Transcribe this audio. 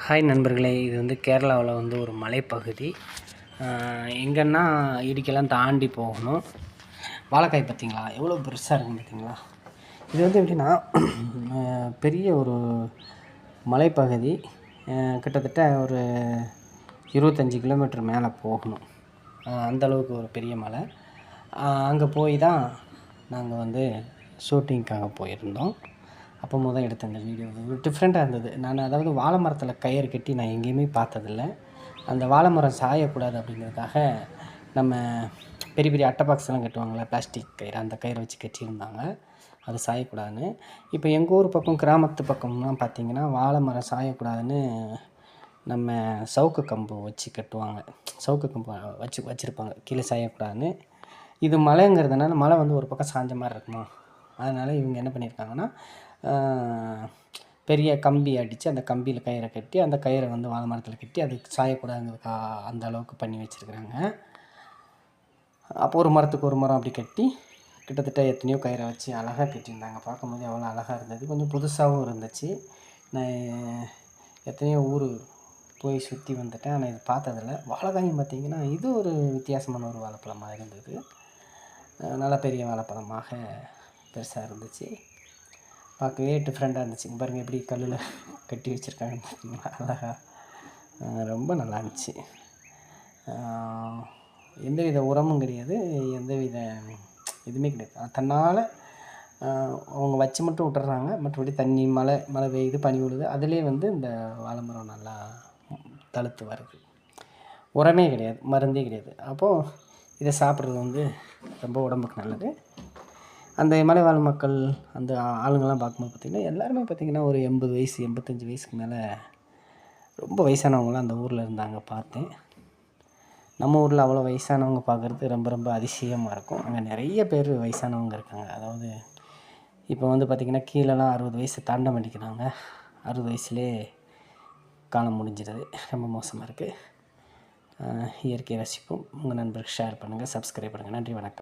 Hi நண்பர்களே, இது வந்து கேரளாவில் வந்து ஒரு மலைப்பகுதி. எங்கன்னா இடுக்கெல்லாம் தாண்டி போகணும். வாழைக்காய் பார்த்தீங்களா, எவ்வளோ பெருசாக இருக்கும் பார்த்தீங்களா. இது வந்து எப்படின்னா பெரிய ஒரு மலைப்பகுதி. கிட்டத்தட்ட ஒரு 25 கிலோமீட்டர் மேலே போகணும். அந்தளவுக்கு ஒரு பெரிய மலை. அங்கே போய் தான் நாங்கள் வந்து ஷூட்டிங்க்காக போயிருந்தோம். அப்போ தான் எடுத்த இந்த வீடியோ டிஃப்ரெண்ட்டாக இருந்தது. அதாவது வாழை மரத்தில் கயிறு கட்டி நான் எங்கேயுமே பார்த்ததில்ல. அந்த வாழை மரம் சாயக்கூடாது அப்படிங்கிறதுக்காக நம்ம பெரிய பெரிய அட்டை பாக்ஸ்லாம் கட்டுவாங்கள்ல, பிளாஸ்டிக் கயிறு, அந்த கயிறை வச்சு கட்டியிருந்தாங்க, அது சாயக்கூடாதுன்னு. இப்போ எங்கள் ஊர் பக்கம், கிராமத்து பக்கம்லாம் பார்த்திங்கன்னா வாழை மரம் சாயக்கூடாதுன்னு நம்ம சவுக்கு கம்பு வச்சு கட்டுவாங்க. சவுக்கு கம்பு வச்சுருப்பாங்க கீழே சாயக்கூடாதுன்னு. இது மலைங்கிறதுனால மலை வந்து ஒரு பக்கம் சாஞ்ச மாதிரி இருக்குமா, அதனால் இவங்க என்ன பண்ணியிருக்காங்கன்னா பெரிய கம்பி அடித்து அந்த கம்பியில் கயிறை கட்டி அந்த கயிறை வந்து வாழை மரத்தில் கட்டி அது சாயக்கூடாதுங்கிறதுக்கா அந்த அளவுக்கு பண்ணி வச்சுருக்குறாங்க. அப்போ ஒரு மரத்துக்கு ஒரு மரம் அப்படி கட்டி கிட்டத்தட்ட எத்தனையோ கயிறை வச்சு அழகாக கட்டியிருந்தாங்க. பார்க்கும்போது எவ்வளோ அழகாக இருந்தது. கொஞ்சம் புதுசாகவும் இருந்துச்சு. நான் எத்தனையோ ஊர் போய் சுற்றி வந்துட்டேன், ஆனால் இது பார்த்ததில்ல. வாழைக்காயும் பார்த்திங்கன்னா இது ஒரு வித்தியாசமான ஒரு வாழைப்பழமாக இருந்தது. நல்லா பெரிய வாழைப்பழமாக பெருசாக இருந்துச்சு. பார்க்கவே டிஃப்ரெண்ட்டாக இருந்துச்சு. பாருங்கள் எப்படி கல்லில் கட்டி வச்சுருக்காங்க பார்த்தீங்களா, அழகாக. ரொம்ப நல்லா இருந்துச்சு. எந்தவித உரமும் கிடையாது, எந்தவித இதுவுமே கிடையாது. தன்னால் அவங்க வச்சு மட்டும் விட்டுறாங்க. மற்றபடி தண்ணி, மழை பெய்யுது, பனி விழுது, அதிலே வந்து இந்த வாழை மரம் நல்லா தழுத்து வருது. உரமே கிடையாது, மருந்தே கிடையாது. அப்போது இதை சாப்பிட்றது வந்து ரொம்ப உடம்புக்கு நல்லது. அந்த மலைவாழ் மக்கள், அந்த ஆளுங்கள்லாம் பார்க்கும்போது பார்த்திங்கன்னா எல்லாருமே பார்த்திங்கன்னா ஒரு 80 வயசு 85 வயசுக்கு மேலே ரொம்ப வயசானவங்களாம் அந்த ஊரில் இருந்தாங்க, பார்த்தேன். நம்ம ஊரில் அவ்வளோ வயசானவங்க பார்க்குறது ரொம்ப ரொம்ப அதிசயமாக இருக்கும். அங்கே நிறைய பேர் வயசானவங்க இருக்காங்க. அதாவது இப்போ வந்து பார்த்திங்கன்னா கீழெல்லாம் 60 வயசு தாண்ட மாட்டேங்கிறாங்க. 60 வயசுலேயே காலம் முடிஞ்சிடுது. ரொம்ப மோசமாக இருக்குது. இயற்கையை ரசிப்போம். உங்கள் நண்பருக்கு ஷேர் பண்ணுங்கள், சப்ஸ்கிரைப் பண்ணுங்கள். நன்றி, வணக்கம்.